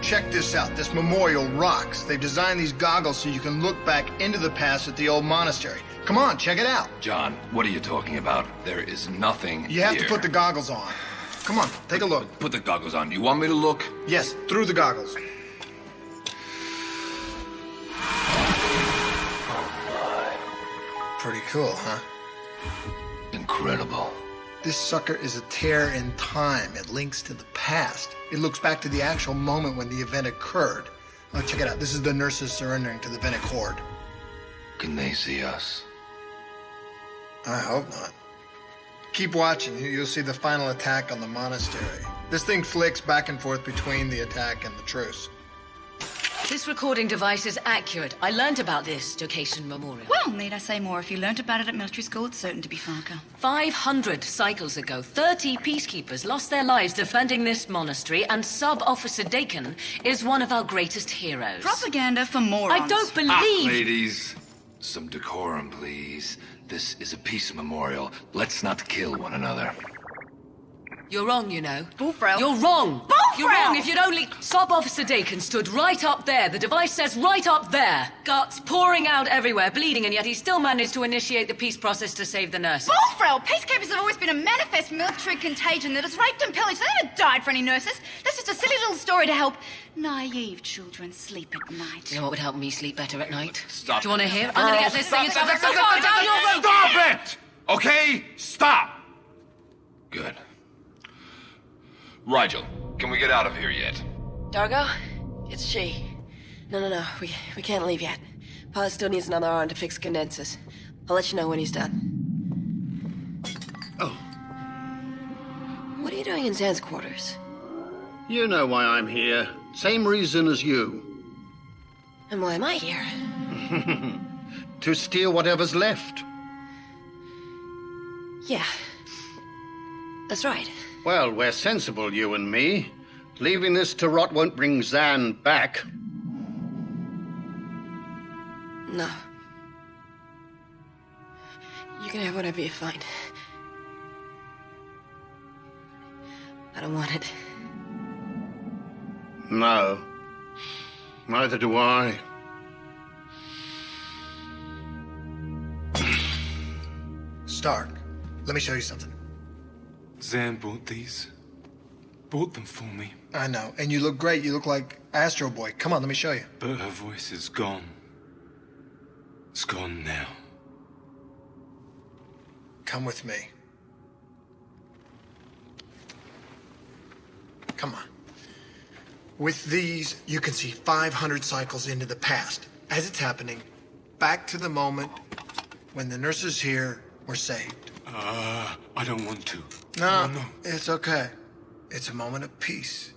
Check this out. This memorial rocks. They've designed these goggles so you can look back into the past at the old monastery. Come on, check it out. John, what are you talking about? There is nothing You have here. to put the goggles on. Come on, take a look. Put the goggles on. You want me to look? Yes, through the goggles. Pretty cool, huh? Incredible. This sucker is a tear in time. It links to the past. It looks back to the actual moment when the event occurred. Oh, check it out. This is the nurses surrendering to the Venic Horde. Can they see us? I hope not. Keep watching. You'll see the final attack on the monastery. This thing flicks back and forth between the attack and the truce. This recording device is accurate. I learned about this location memorial. Well, need I say more? If you learnt about it at military school, it's certain to be Farka. 500 cycles ago, 30 peacekeepers lost their lives defending this monastery, and Sub-Officer Dakin is one of our greatest heroes. Propaganda for morons. I don't believe... Ladies, some decorum, please. This is a peace memorial. Let's not kill one another. You're wrong, you know. Bullfrau. You're wrong. Bullfrau! You're wrong. If you'd only... Sub-Officer Dakin stood right up there. The device says right up there. Guts pouring out everywhere, bleeding, and yet he still managed to initiate the peace process to save the nurses. Bullfrau! Peacekeepers have always been a manifest military contagion that has raped and pillaged. They never died for any nurses. That's just a silly little story to help naive children sleep at night. You know what would help me sleep better at night? Stop. Do you want to hear? I'm going to get this thing into the... So far down your road! Stop it! Okay? Stop! Good. Rigel, can we get out of here yet? Dargo? It's she. No. We can't leave yet. Pilot still needs another arm to fix condensers. I'll let you know when he's done. Oh. What are you doing in Zan's quarters? You know why I'm here. Same reason as you. And why am I here? To steal whatever's left. Yeah. That's right. Well, we're sensible, you and me. Leaving this to rot won't bring Zan back. No. You can have whatever you find. I don't want it. No. Neither do I. Stark, let me show you something. Zan bought these. Bought them for me. I know, and you look great. You look like Astro Boy. Come on, let me show you. But her voice is gone. It's gone now. Come with me. Come on. With these, you can see 500 cycles into the past. As it's happening, back to the moment when the nurses here were saved. I don't want to. No, it's okay. It's a moment of peace.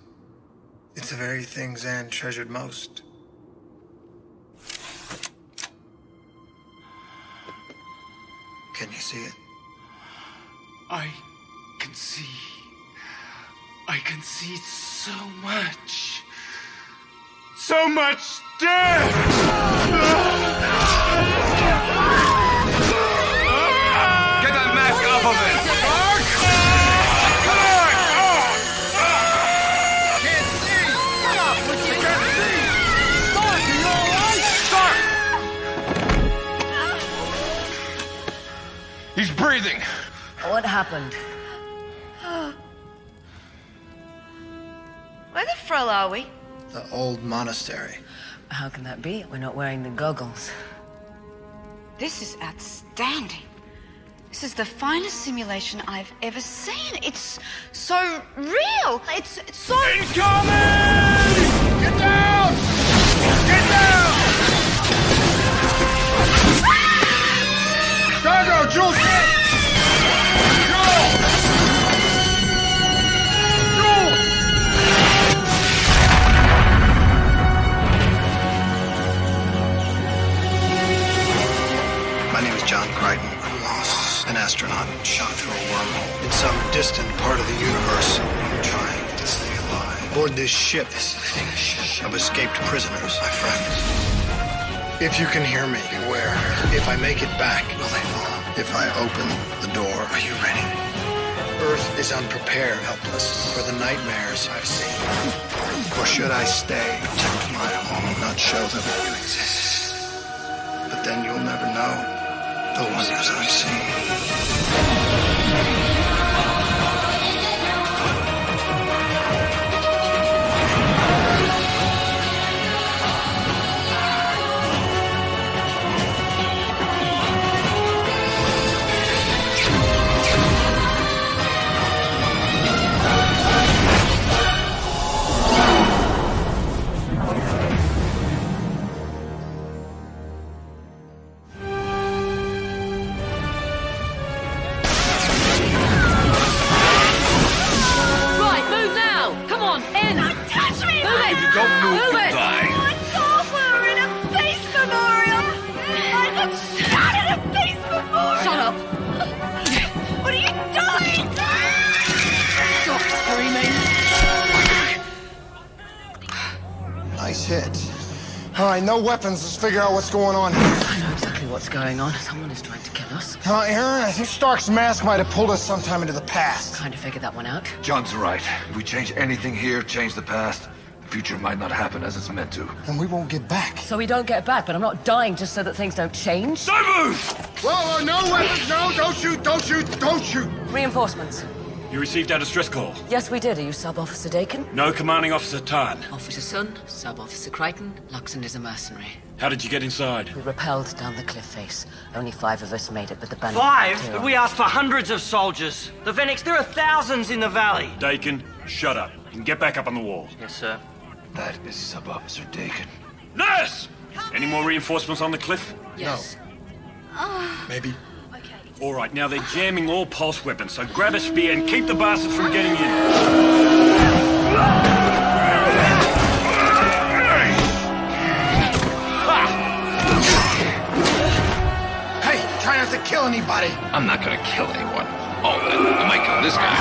It's the very thing Zan treasured most. Can you see it? I can see. I can see so much. So much death! Get that mask off of it! He's breathing. What happened? Where the frell are we? The old monastery. How can that be? We're not wearing the goggles. This is outstanding. This is the finest simulation I've ever seen. It's so real. It's so... Incoming! Get down! Get down! Dargo, Jool! My name is John Crichton. I'm lost. An astronaut shot through a wormhole in some distant part of the universe. I'm trying to stay alive. Aboard this ship of escaped prisoners, my friends. If you can hear me, beware. If I make it back, will they follow? If I open the door, are you ready? Earth is unprepared, helpless for the nightmares I've seen. Or should I stay, protect my home, not show them you exist? But then you'll never know the wonders I've seen. Nice hit. All right, no weapons. Let's figure out what's going on here. I know exactly what's going on. Someone is trying to kill us. Aeryn, I think Stark's mask might have pulled us sometime into the past. Kind of figured that one out. John's right. If we change anything here, change the past, the future might not happen as it's meant to. And we won't get back. So we don't get back, but I'm not dying just so that things don't change. Don't move! Whoa, no weapons! No, don't shoot, don't shoot, don't shoot! Reinforcements. You received our distress call. Yes, we did. Are you Sub-Officer Dakin? No, Commanding Officer Tarn. Officer Sun, Sub-Officer Crichton. Luxon is a mercenary. How did you get inside? We rappelled down the cliff face. Only 5 of us made it, but the bandit... 5? But we asked for hundreds of soldiers. The Venix, there are thousands in the valley. Dakin, shut up. You can get back up on the wall. Yes, sir. That is Sub-Officer Dakin. Nurse! Any more reinforcements on the cliff? Yes. Maybe. All right, now they're jamming all pulse weapons, so grab a spear and keep the bastards from getting in. Hey, try not to kill anybody. I'm not gonna kill anyone. Oh, I might kill this guy.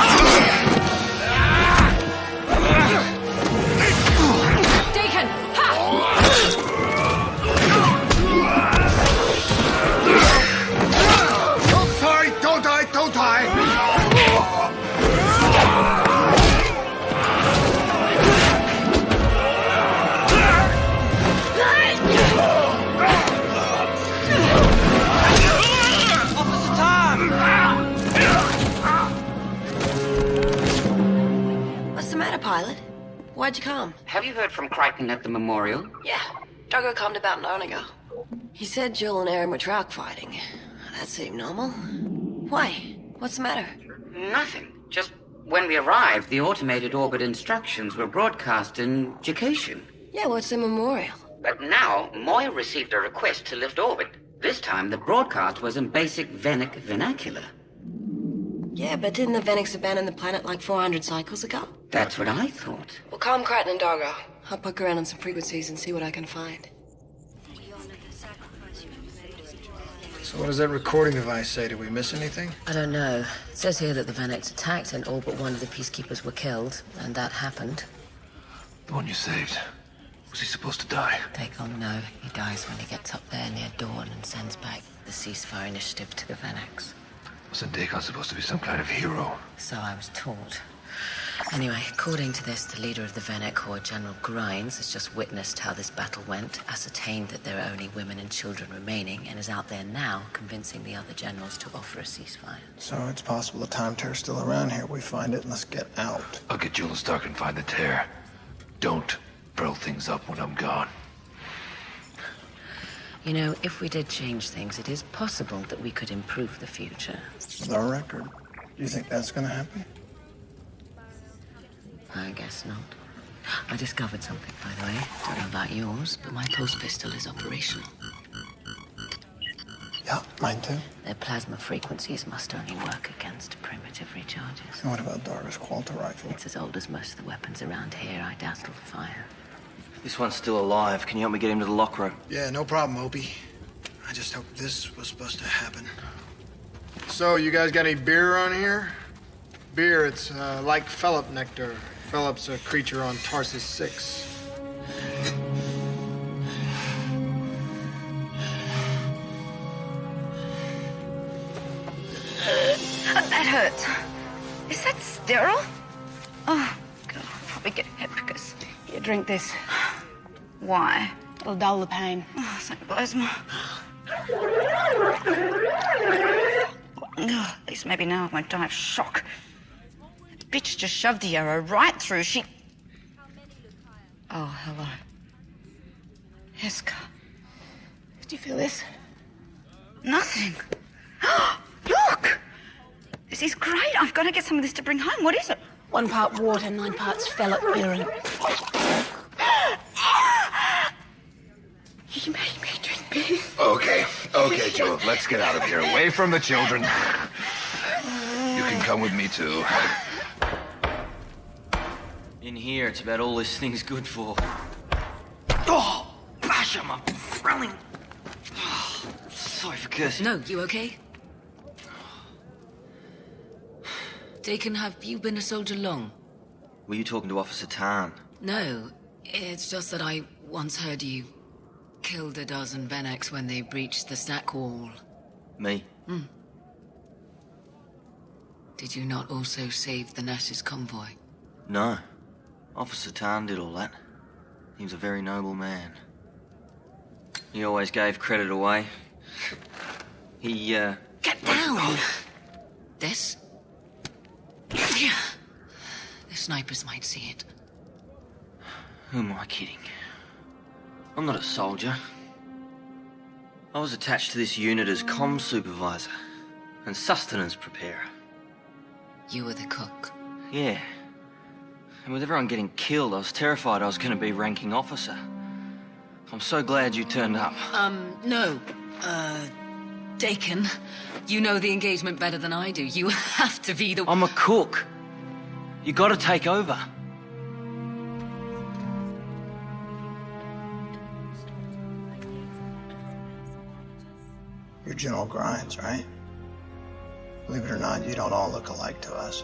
Dakin! Ha! Sorry, don't die, don't die! Officer Tarn! What's the matter, pilot? Why'd you come? Have you heard from Crichton at the memorial? Yeah, Doggo calmed about an hour ago. He said Jool and Aeryn were track fighting. That seemed normal. Why? What's the matter? Nothing. Just when we arrived, the automated orbit instructions were broadcast in Jacatian. Yeah, what's the memorial? But now, Moya received a request to lift orbit. This time, the broadcast was in basic Venic vernacular. Yeah, but didn't the Venix abandon the planet like 400 cycles ago? That's what I thought. Well, calm Crichton and Doggo. I'll poke around on some frequencies and see what I can find. So what does that recording device say? Did we miss anything? I don't know. It says here that the Venex attacked and all but one of the peacekeepers were killed, and that happened. The one you saved. Was he supposed to die? Dakin, no. He dies when he gets up there near dawn and sends back the ceasefire initiative to the Venex. Wasn't Dakin supposed to be some kind of hero? So I was taught. Anyway, according to this, the leader of the Venek Corps, General Grimes, has just witnessed how this battle went, ascertained that there are only women and children remaining, and is out there now convincing the other generals to offer a ceasefire. So it's possible the time tear's still around here. We find it and let's get out. I'll get Jool and Stark and find the tear. Don't throw things up when I'm gone. You know, if we did change things, it is possible that we could improve the future. The record. Do you think that's gonna happen? I guess not. I discovered something, by the way. Don't know about yours, but my pulse pistol is operational. Yeah, mine too. Their plasma frequencies must only work against primitive recharges. And what about Darga's Qualter rifle? It's as old as most of the weapons around here. I dazzled fire. This one's still alive. Can you help me get him to the lock room? Yeah, no problem, Opie. I just hope this was supposed to happen. So, you guys got any beer on here? Beer, it's like Phillip nectar. Phillip's a creature on Tarsus 6. That hurts. Is that sterile? Oh, God, I'll probably get hepicus. Here, drink this. Why? It'll dull the pain. Oh, St. Blasma. At least maybe now I won't die of shock. That bitch just shoved the arrow right through. She... Oh, hello. Heska. Do you feel this? Nothing. Look! This is great. I've got to get some of this to bring home. What is it? 1 part water, 9 parts phthalate urine. You made me drink this. Okay, Jool, let's get out of here. Away from the children. You can come with me, too. In here, it's about all this thing's good for. Oh, gosh, I'm up thrilling. Oh, sorry for cursing. No, you okay? Deacon, have you been a soldier long? Were you talking to Officer Tarn? No, it's just that I once heard you killed a dozen Venecs when they breached the stack wall. Me? Did you not also save the Nash's convoy? No. Officer Tarn did all that. He was a very noble man. He always gave credit away. He, Get down! This? The snipers might see it. Who am I kidding? I'm not a soldier. I was attached to this unit as comm supervisor and sustenance preparer. You were the cook? Yeah. And with everyone getting killed, I was terrified I was going to be ranking officer. I'm so glad you turned up. No. Deacon, you know the engagement better than I do. You have to be the... I'm a cook. You gotta take over. You're General Grimes, right? Believe it or not, you don't all look alike to us.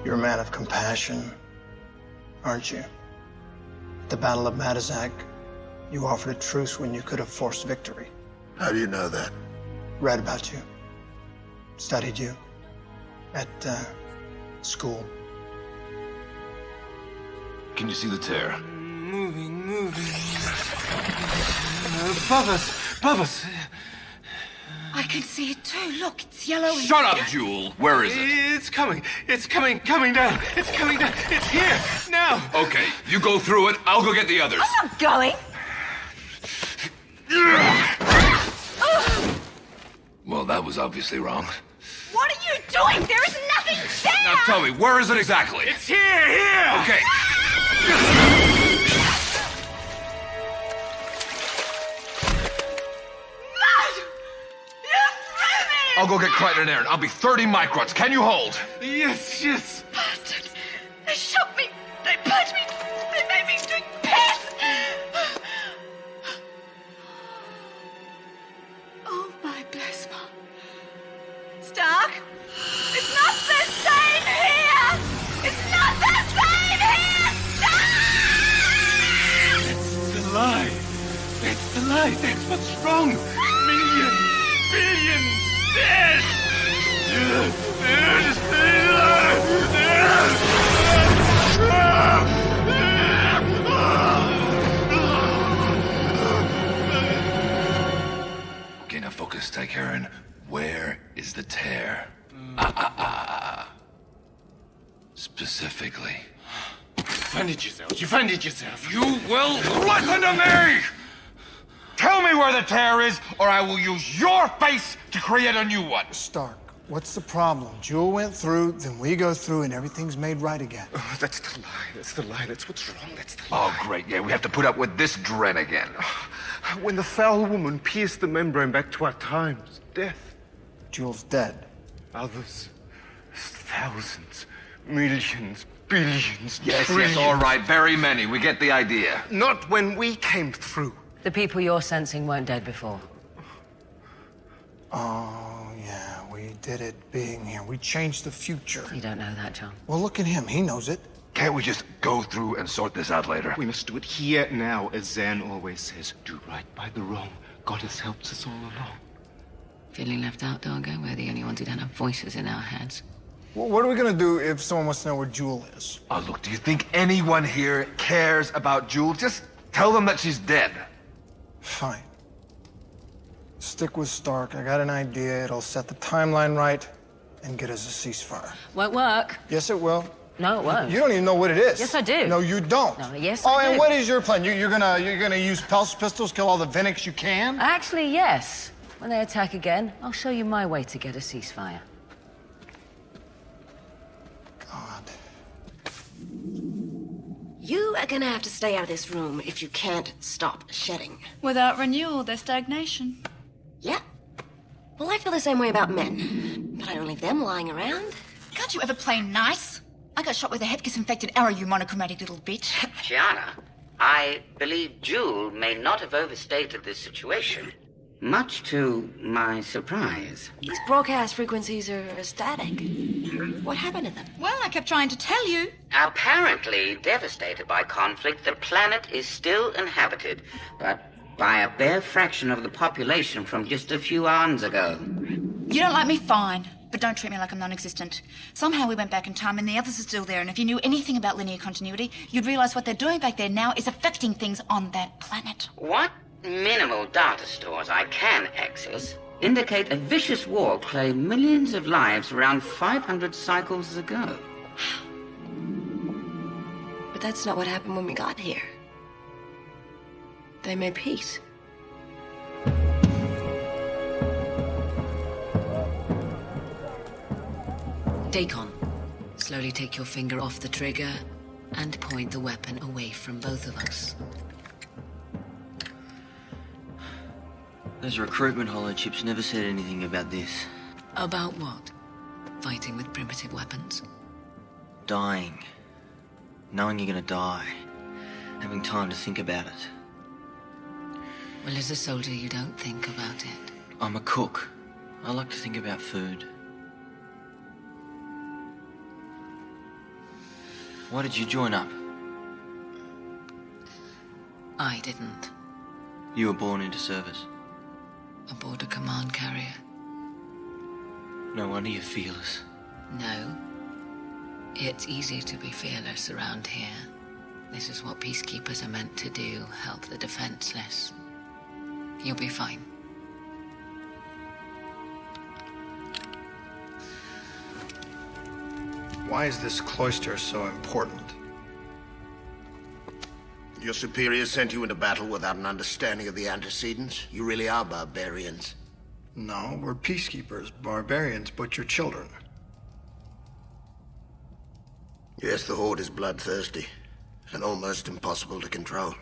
You're a man of compassion, aren't you? At the Battle of Matizak, you offered a truce when you could have forced victory. How do you know that? Read about you. Studied you. At, school. Can you see the tear? Moving. Above us. I can see it too. Look, it's yellow and... Shut up, Jool. Where is it? It's coming down. It's coming down. It's here, now. Okay, you go through it. I'll go get the others. I'm not going. Well, that was obviously wrong. What are you doing? There is nothing there! Now tell me, where is it exactly? It's here! Okay. I'll go get Crichton and Aeryn. I'll be 30 microns. Can you hold? Yes. Bastards! They shook me! They punched me! They made me drink piss! Oh, my plasma. Stark? It's not the same here! It's not the same here! Stark! It's the lie. That's what's wrong. Billions dead! Okay, now focus. Take Aeryn. Where is the tear? Specifically. You funded yourself. You will listen to me! Tell me where the tear is, or I will use your face to create a new one. Stark, what's the problem? Jool went through, then we go through, and everything's made right again. Oh, that's the lie. That's what's wrong. That's the Oh, lie. great. Yeah, we have to put up with this dread again. When the foul woman pierced the membrane back to our times, death. Jool's dead. Others, thousands, millions, billions, Yes, trillions. all right. Very many. We get the idea. Not when we came through. The people you're sensing weren't dead before. Oh, yeah, we did it being here. We changed the future. You don't know that, John. Well, look at him. He knows it. Can't we just go through and sort this out later? We must do it here now, as Zan always says. Do right by the wrong. God has helped us all along. Feeling left out, Dargo? We're the only ones who don't have voices in our heads. Well, what are we gonna do if someone wants to know where Jool is? Oh, look, do you think anyone here cares about Jool? Just tell them that she's dead. Fine. Stick with Stark. I got an idea. It'll set the timeline right and get us a ceasefire. Won't work. Yes, it will. No, it won't. You don't even know what it is. Yes, I do. No, you don't. No, yes, Oh, I do. and what is your plan? You're gonna use pulse pistols, kill all the Veniks you can? Actually, yes. When they attack again, I'll show you my way to get a ceasefire. God. You are gonna have to stay out of this room if you can't stop shedding. Without renewal, there's stagnation. Yeah. Well, I feel the same way about men. But I don't leave them lying around. Can't you ever play nice? I got shot with a Hepkiss-infected arrow, you monochromatic little bitch. Shiana, I believe Jool may not have overstated this situation. Much to my surprise. These broadcast frequencies are static. What happened to them? Well, I kept trying to tell you. Apparently devastated by conflict, the planet is still inhabited, but by a bare fraction of the population from just a few aeons ago. You don't like me, fine. But don't treat me like I'm non-existent. Somehow we went back in time and the others are still there, and if you knew anything about linear continuity, you'd realize what they're doing back there now is affecting things on that planet. What minimal data stores I can access indicate a vicious war claimed millions of lives around 500 cycles ago. But that's not what happened when we got here. They made peace. Dacon, slowly take your finger off the trigger and point the weapon away from both of us. Those recruitment holochips never said anything about this. About what? Fighting with primitive weapons? Dying. Knowing you're gonna die. Having time to think about it. Well, as a soldier, you don't think about it. I'm a cook. I like to think about food. Why did you join up? I didn't. You were born into service. Aboard a command carrier. No wonder you're fearless. No. It's easy to be fearless around here. This is what peacekeepers are meant to do, help the defenseless. You'll be fine. Why is this cloister so important? Your superiors sent you into battle without an understanding of the antecedents? You really are barbarians. No, we're peacekeepers. Barbarians butcher children. Yes, the Horde is bloodthirsty, and almost impossible to control.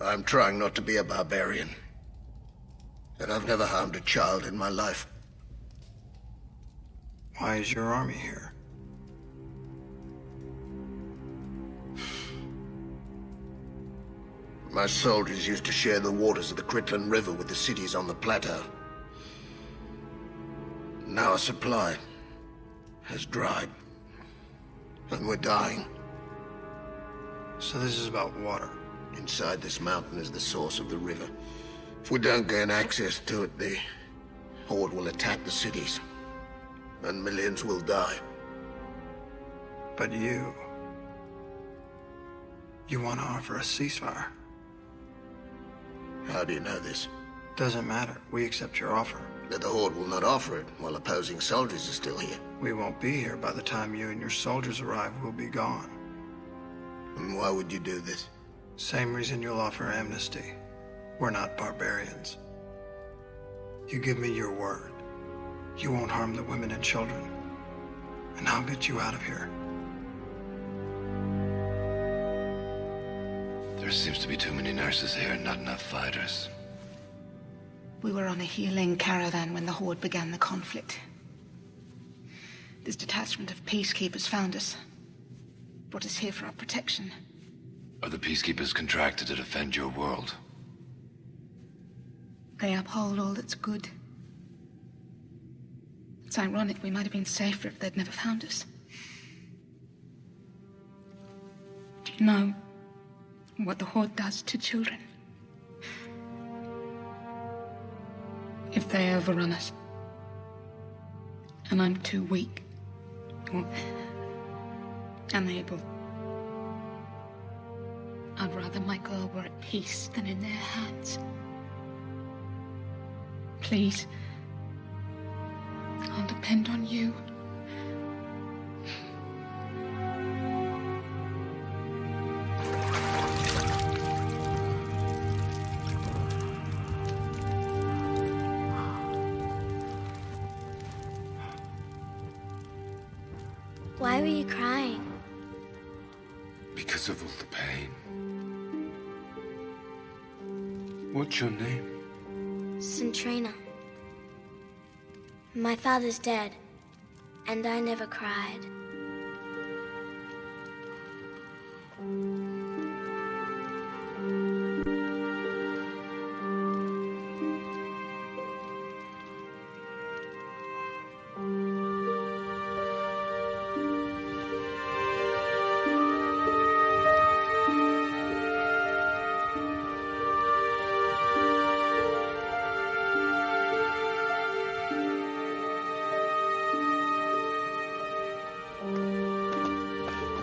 I'm trying not to be a barbarian, and I've never harmed a child in my life. Why is your army here? My soldiers used to share the waters of the Crichton River with the cities on the plateau. Now our supply has dried, and we're dying. So this is about water. Inside this mountain is the source of the river. If we don't gain access to it, the Horde will attack the cities, and millions will die. But you want to offer a ceasefire. How do you know this? Doesn't matter. We accept your offer. That the Horde will not offer it while opposing soldiers are still here. We won't be here. By the time you and your soldiers arrive, we'll be gone. And why would you do this? Same reason you'll offer amnesty. We're not barbarians. You give me your word. You won't harm the women and children. And I'll get you out of here. There seems to be too many nurses here and not enough fighters. We were on a healing caravan when the Horde began the conflict. This detachment of peacekeepers found us. Brought us here for our protection. Are the peacekeepers contracted to defend your world? They uphold all that's good. It's ironic we might have been safer if they'd never found us. Do you know what the Horde does to children? If they overrun us, And I'm too weak. Or unable. I'd rather my girl were at peace than in their hands. Please. I'll depend on you. Why were you crying? Because of all the pain. What's your name? Centrina. My father's dead, and I never cried.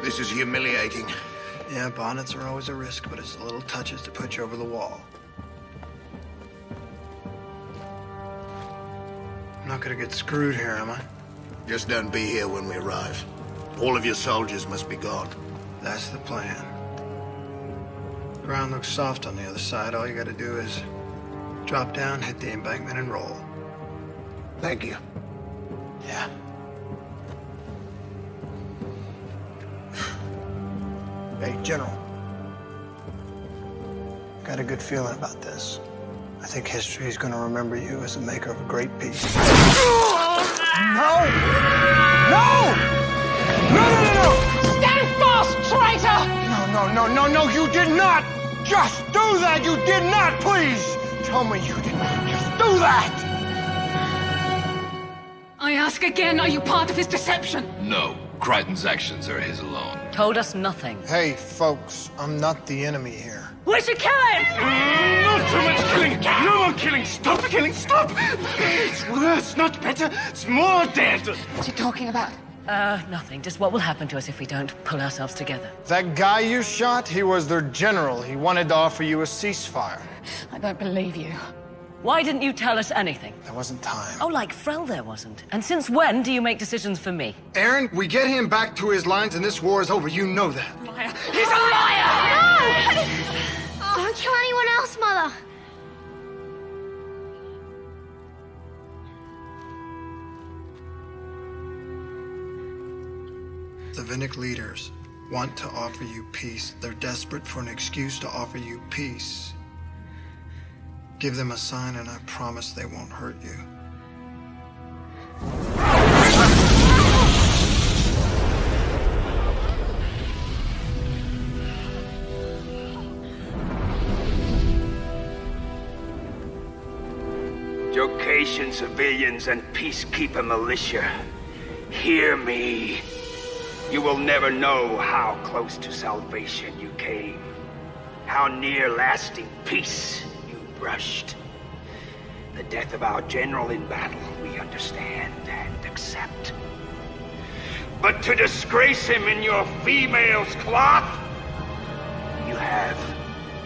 This is humiliating. Yeah, bonnets are always a risk, but it's the little touches to put you over the wall. I'm not gonna get screwed here, am I? Just don't be here when we arrive. All of your soldiers must be gone. That's the plan. Ground looks soft on the other side. All you gotta do is drop down, hit the embankment, and roll. Thank you. Yeah. Hey, General. Got a good feeling about this. I think history is going to remember you as the maker of a great peace. No! No! No! Stand fast, traitor! No, you did not! Just do that! You did not, please! Tell me you did not just do that! I ask again, are you part of his deception? No. Crichton's actions are his alone. Told us nothing. Hey, folks, I'm not the enemy here. We should kill him! Not too much killing! No more killing! Stop killing! Stop! It's worse, not better. It's more dead. What's he talking about? Nothing. Just what will happen to us if we don't pull ourselves together. That guy you shot, he was their general. He wanted to offer you a ceasefire. I don't believe you. Why didn't you tell us anything? There wasn't time. Oh, like Frel there wasn't. And since when do you make decisions for me? Aeryn, we get him back to his lines and this war is over. You know that. Liar! He's a liar! No! Don't kill anyone else, Mother. The Vinnick leaders want to offer you peace. They're desperate for an excuse to offer you peace. Give them a sign and I promise they won't hurt you. Jocation civilians and peacekeeper militia, hear me. You will never know how close to salvation you came, how near lasting peace you brushed. The death of our general in battle we understand and accept. But to disgrace him in your female's cloth, you have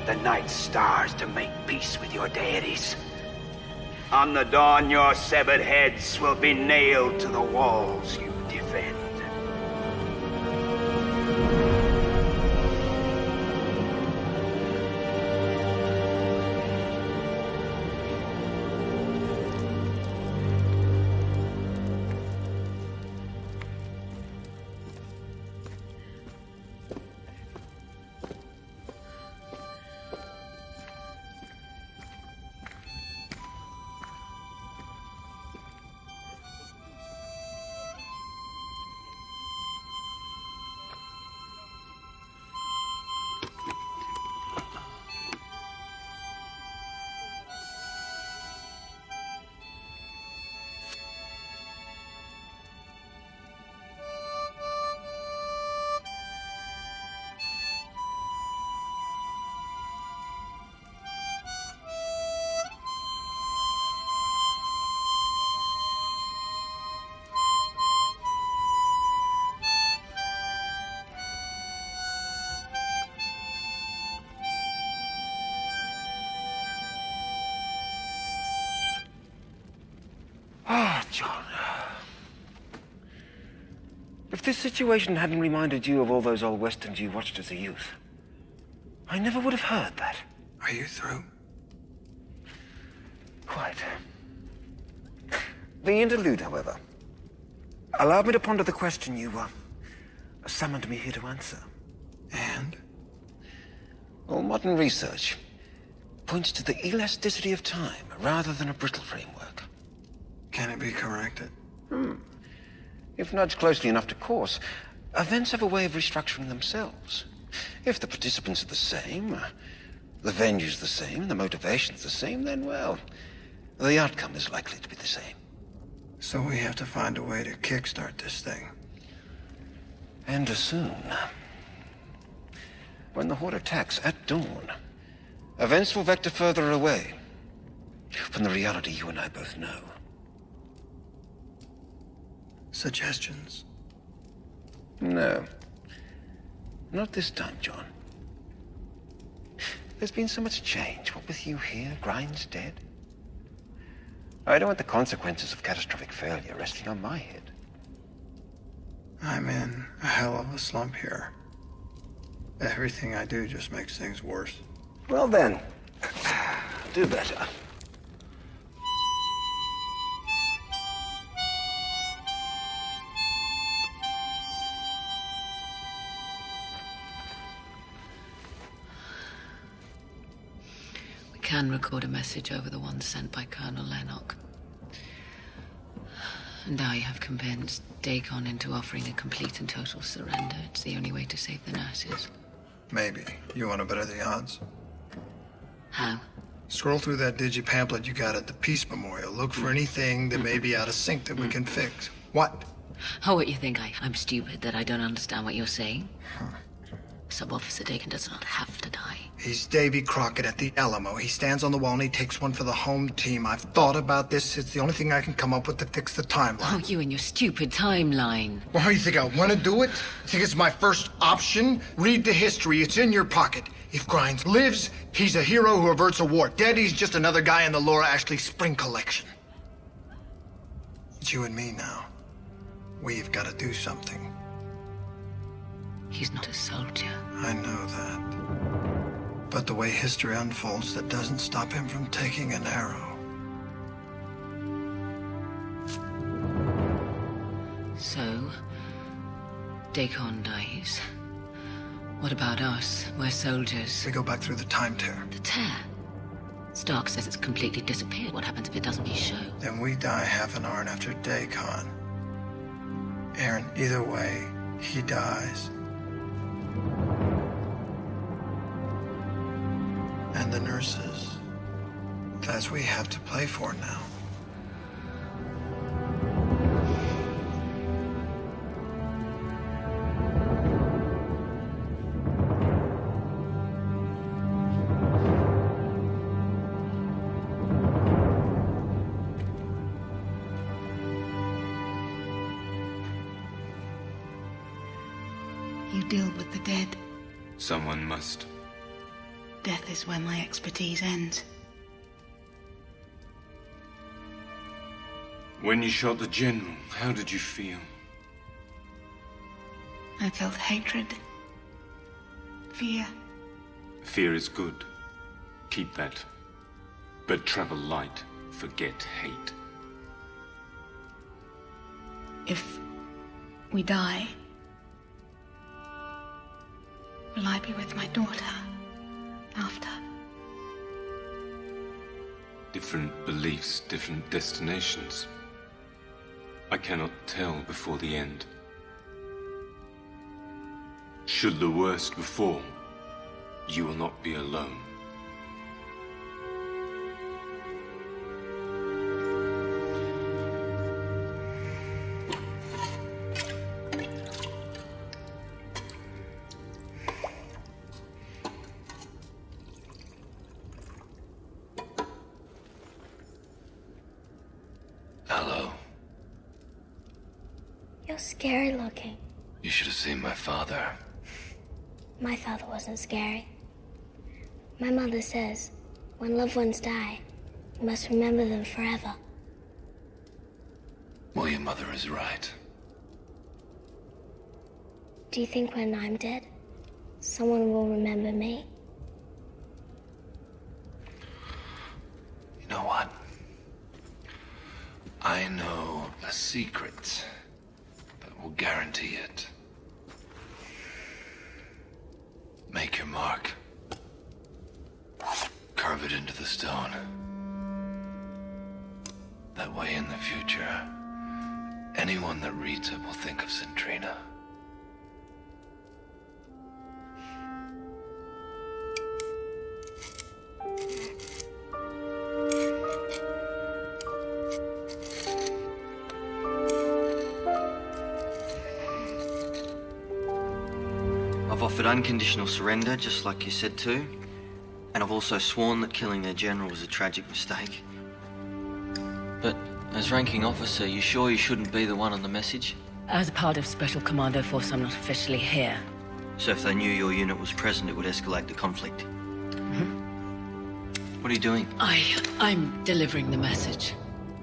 the night stars to make peace with your deities. On the dawn, your severed heads will be nailed to the walls you defend. John. If this situation hadn't reminded you of all those old westerns you watched as a youth, I never would have heard that. Are you through? Quite. The interlude, however, allowed me to ponder the question you summoned me here to answer. And? All modern research points to the elasticity of time rather than a brittle framework. Can it be corrected? If nudged closely enough to course, events have a way of restructuring themselves. If the participants are the same, the venue's the same, the motivation's the same, then, well, the outcome is likely to be the same. So we have to find a way to kickstart this thing. And soon. When the Horde attacks at dawn, events will vector further away from the reality you and I both know. Suggestions? No. Not this time, John. There's been so much change. What with you here, Grind's dead. I don't want the consequences of catastrophic failure resting on my head. I'm in a hell of a slump here. Everything I do just makes things worse. Well then, do better. We can record a message over the one sent by Colonel Lennox. And now you have convinced Dacon into offering a complete and total surrender. It's the only way to save the nurses. Maybe. You want to better the odds? How? Scroll through that digi-pamphlet you got at the Peace Memorial. Look for anything that may be out of sync that we can fix. What? Oh, what, you think I'm stupid, that I don't understand what you're saying? Sub-Officer Dacon does not have to die. He's Davy Crockett at the Alamo. He stands on the wall and he takes one for the home team. I've thought about this. It's the only thing I can come up with to fix the timeline. Oh, you and your stupid timeline. Well, how do you think I want to do it? You think it's my first option? Read the history. It's in your pocket. If Grimes lives, he's a hero who averts a war. Dead, he's just another guy in the Laura Ashley Spring Collection. It's you and me now. We've got to do something. He's not a soldier. I know that. But the way history unfolds, that doesn't stop him from taking an arrow. So, Dacon dies. What about us? We're soldiers. We go back through the time tear. The tear? Stark says it's completely disappeared. What happens if it doesn't reshow? Then we die half an hour after Dacon. Aeryn, either way, he dies. And the nurses. That's what we have to play for now. You deal with the dead. Someone must. Death is where my expertise ends. When you shot the general, how did you feel? I felt hatred. Fear. Fear is good. Keep that. But travel light. Forget hate. If we die, will I be with my daughter after? Different beliefs, different destinations. I cannot tell before the end. Should the worst befall, you will not be alone. Hello. You're scary looking. You should have seen my father. My father wasn't scary. My mother says, when loved ones die, you must remember them forever. Well, your mother is right. Do you think when I'm dead, someone will remember me? You know what? I know a secret that will guarantee it. Make your mark. Carve it into the stone. That way in the future, anyone that reads it will think of Centrina. I've offered unconditional surrender, just like you said to. And I've also sworn that killing their general was a tragic mistake. But as ranking officer, you sure you shouldn't be the one on the message? As part of Special Commando Force, I'm not officially here. So if they knew your unit was present, it would escalate the conflict. What are you doing? I'm delivering the message.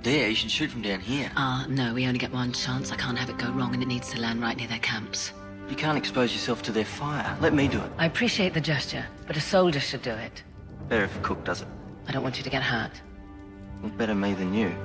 There, you should shoot from down here. No, we only get one chance. I can't have it go wrong, and it needs to land right near their camps. You can't expose yourself to their fire. Let me do it. I appreciate the gesture, but a soldier should do it. Better if a cook does it. I don't want you to get hurt. Well, better me than you.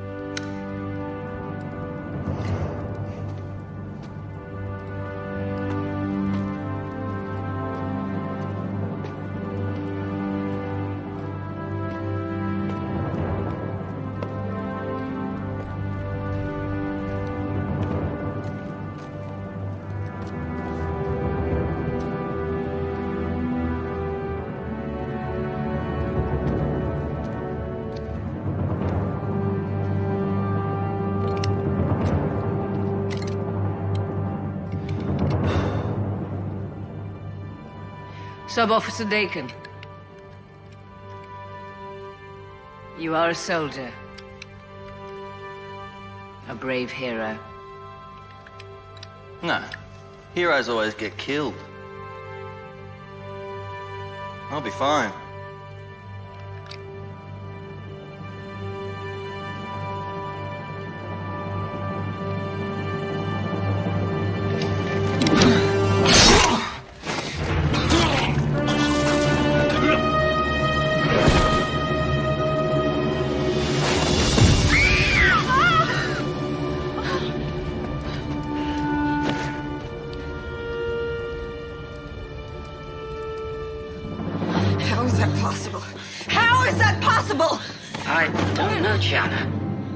Sub-Officer Dakin. You are a soldier. A brave hero. No. Heroes always get killed. I'll be fine.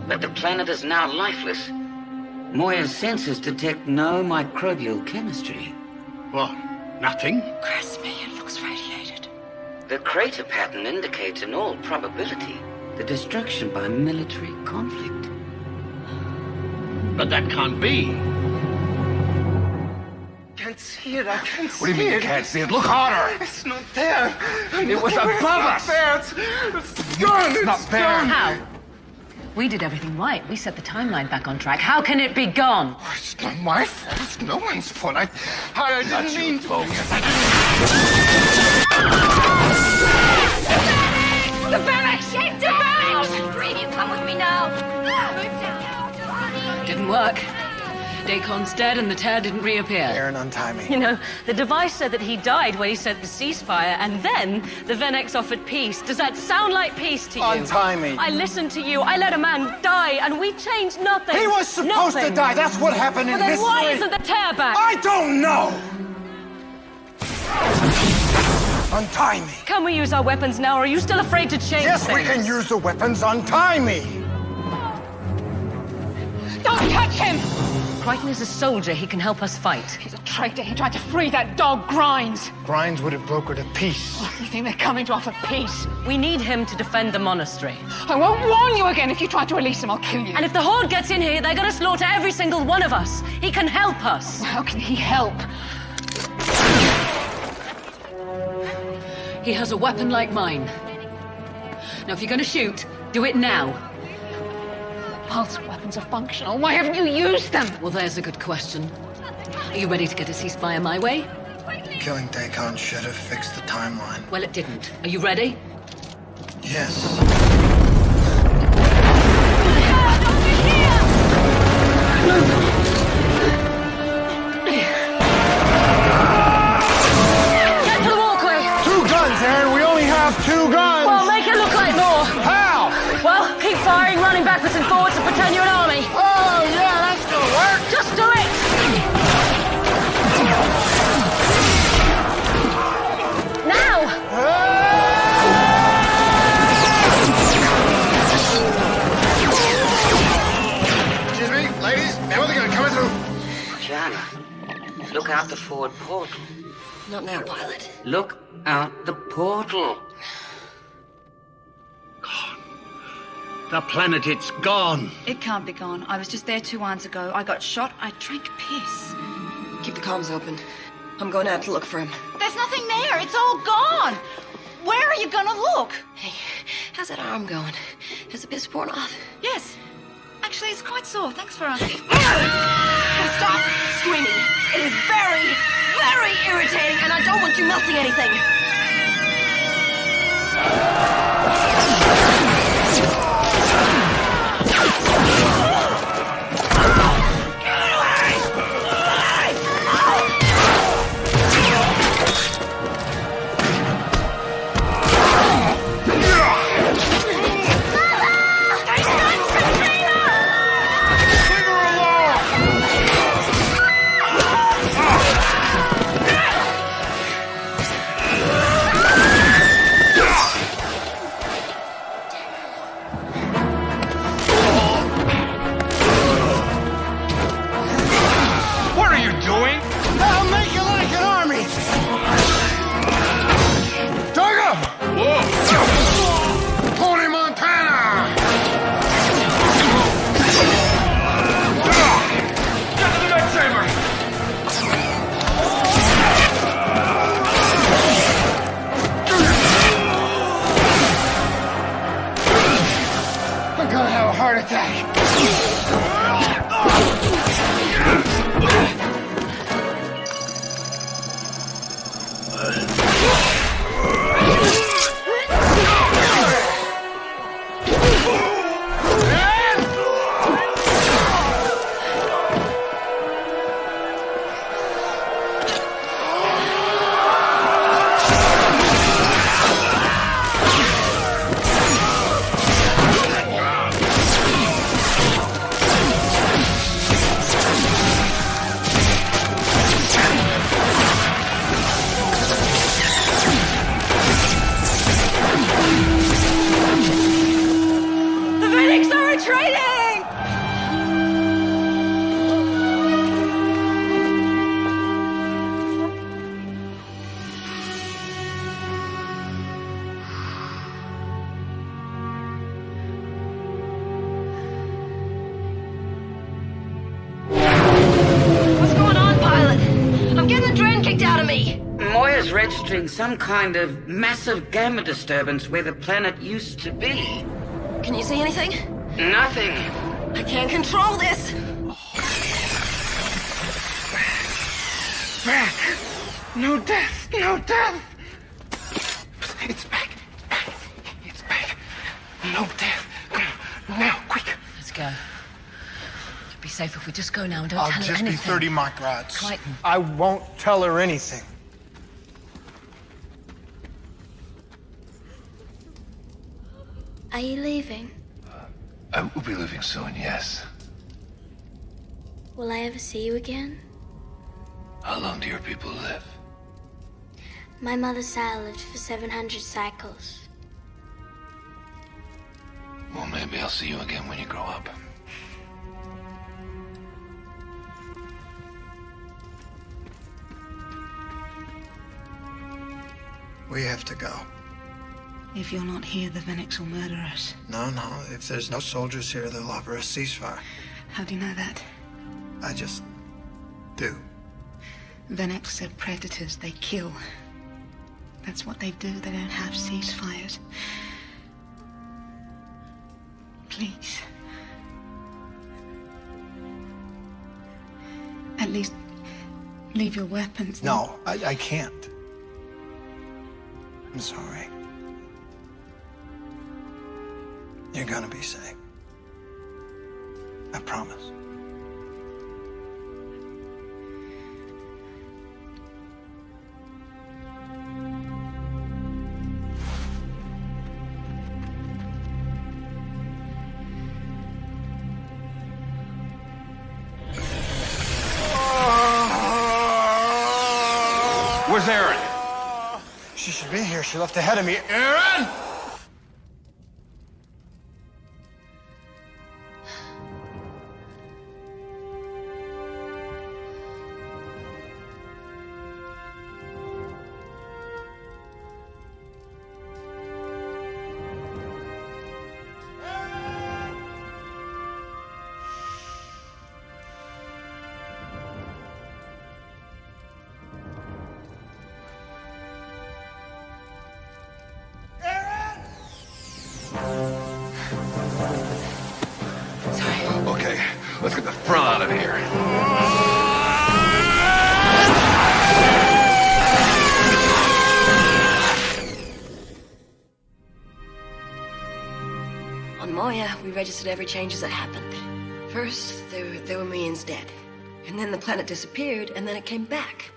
But the planet is now lifeless. Moya's sensors detect no microbial chemistry. What? Nothing? Curse me, it looks radiated. The crater pattern indicates in all probability the destruction by military conflict. But that can't be. I can't see it, I can't see it. What do you mean you can't see it? Look harder! It's not there. It was above us! It's gone! It's not there. gone. How? We did everything right. We set the timeline back on track. How can it be gone? Oh, it's not my fault. It's no one's fault. I didn't mean to. The Venice! The Venice! Three of you come with me now. Move down. Didn't work. Dacon's dead and the tear didn't reappear. Aeryn, untie me. You know, the device said that he died when he sent the ceasefire, and then the Venex offered peace. Does that sound like peace to you? Untie me. I listened to you. I let a man die, and we changed nothing. He was supposed to die. That's what happened in then history. why isn't the tear back? I don't know. Untie me. Can we use our weapons now, or are you still afraid to change Yes, things? we can use the weapons. Untie me. Don't touch him! Crichton is a soldier. He can help us fight. He's a traitor. He tried to free that dog, Grinds. Grinds would have brokered a peace. You think they're coming to offer peace? We need him to defend the monastery. I won't warn you again. If you try to release him, I'll kill you. And if the Horde gets in here, they're going to slaughter every single one of us. He can help us. How can he help? He has a weapon like mine. Now, if you're going to shoot, do it now. Pulse weapons are functional. Why haven't you used them? Well, there's a good question. Are you ready to get a ceasefire my way? Killing Dacon should have fixed the timeline. Well, it didn't. Are you ready? Yes. out the forward portal. Not now, pilot. Look out the portal. The planet, it's gone. It can't be gone. I was just there 2 hours ago. I got shot. I drank piss. Keep the comms open. I'm going out to look for him. There's nothing there. It's all gone. Where are you gonna look? Hey, how's that arm going? Has the piss worn off? Yes. Actually, it's quite sore. Thanks for asking. Stop screaming. It is very, very irritating, and I don't want you melting anything. Registering some kind of massive gamma disturbance where the planet used to be. Can you see anything? Nothing. I can't control this. Back. No death. No death. It's back. It's back. No death. Come on. Now, quick. Let's go. It'd be safe if we just go now and don't tell her anything. I'll just be 30 microds. Crichton. I won't tell her anything. Are you leaving? I will be leaving soon, yes. Will I ever see you again? How long do your people live? My mother Sarah lived for 700 cycles. Well, maybe I'll see you again when you grow up. We have to go. If you're not here, the Venix will murder us. No. If there's no soldiers here, they'll offer a ceasefire. How do you know that? I just do. Venix are predators. They kill. That's what they do. They don't have ceasefires. Please. At least leave your weapons. No, I can't. I'm sorry. You're gonna be safe. I promise. Where's Aeryn? She should be here. She left ahead of me. Aeryn! Okay, let's get the front out of here. On Moya, we registered every change as it happened. First, there were millions dead. And then the planet disappeared, and then it came back.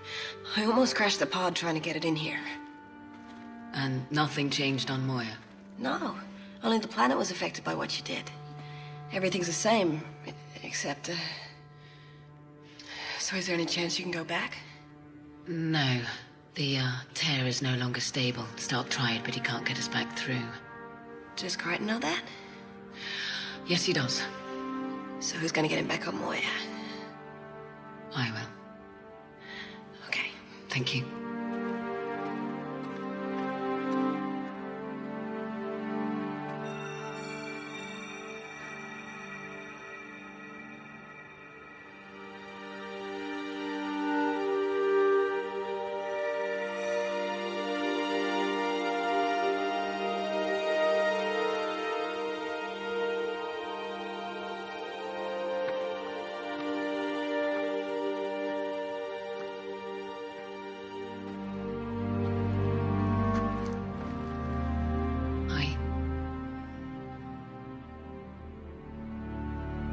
I almost crashed the pod trying to get it in here. And nothing changed on Moya? No, only the planet was affected by what you did. Everything's the same, except, So is there any chance you can go back? No. The, tear is no longer stable. Stark tried, but he can't get us back through. Does Crichton know that? Yes, he does. So who's gonna get him back on Moya? I will. Okay. Thank you.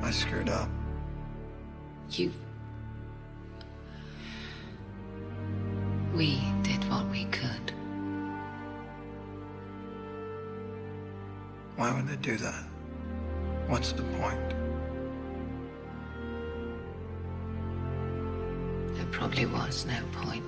I screwed up. We did what we could. Why would they do that? What's the point? There probably was no point.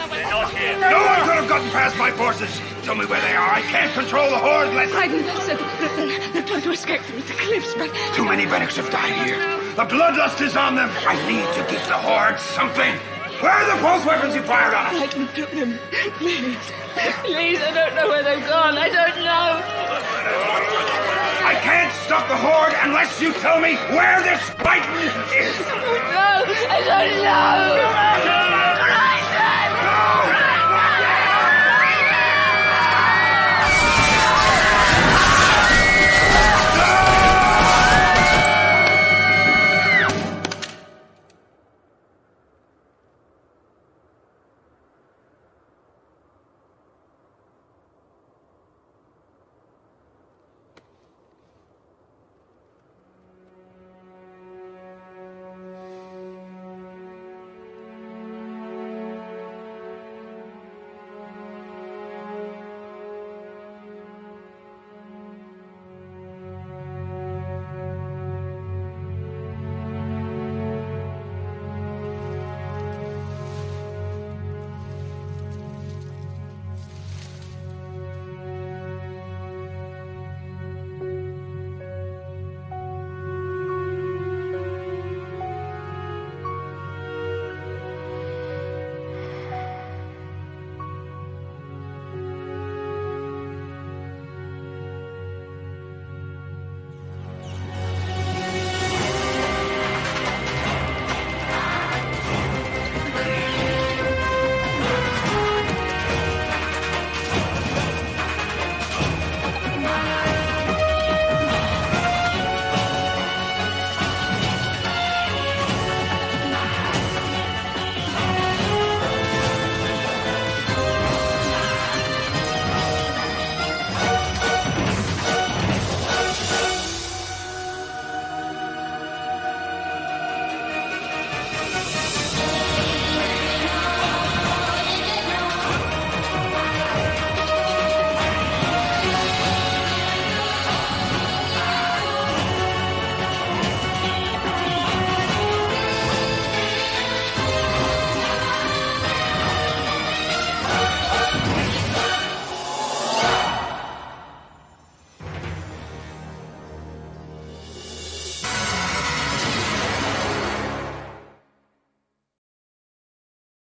They're not here. No one could have gotten past my forces. Tell me where they are. I can't control the horde. Crichton said they're trying to escape through the cliffs, but... Too many medics have died here. The bloodlust is on them. I need to give the horde something. Where are the pulse weapons you fired on us? Crichton took them. Please. Please, I don't know where they've gone. I don't know. I can't stop the horde unless you tell me where this Crichton is. No, I don't know.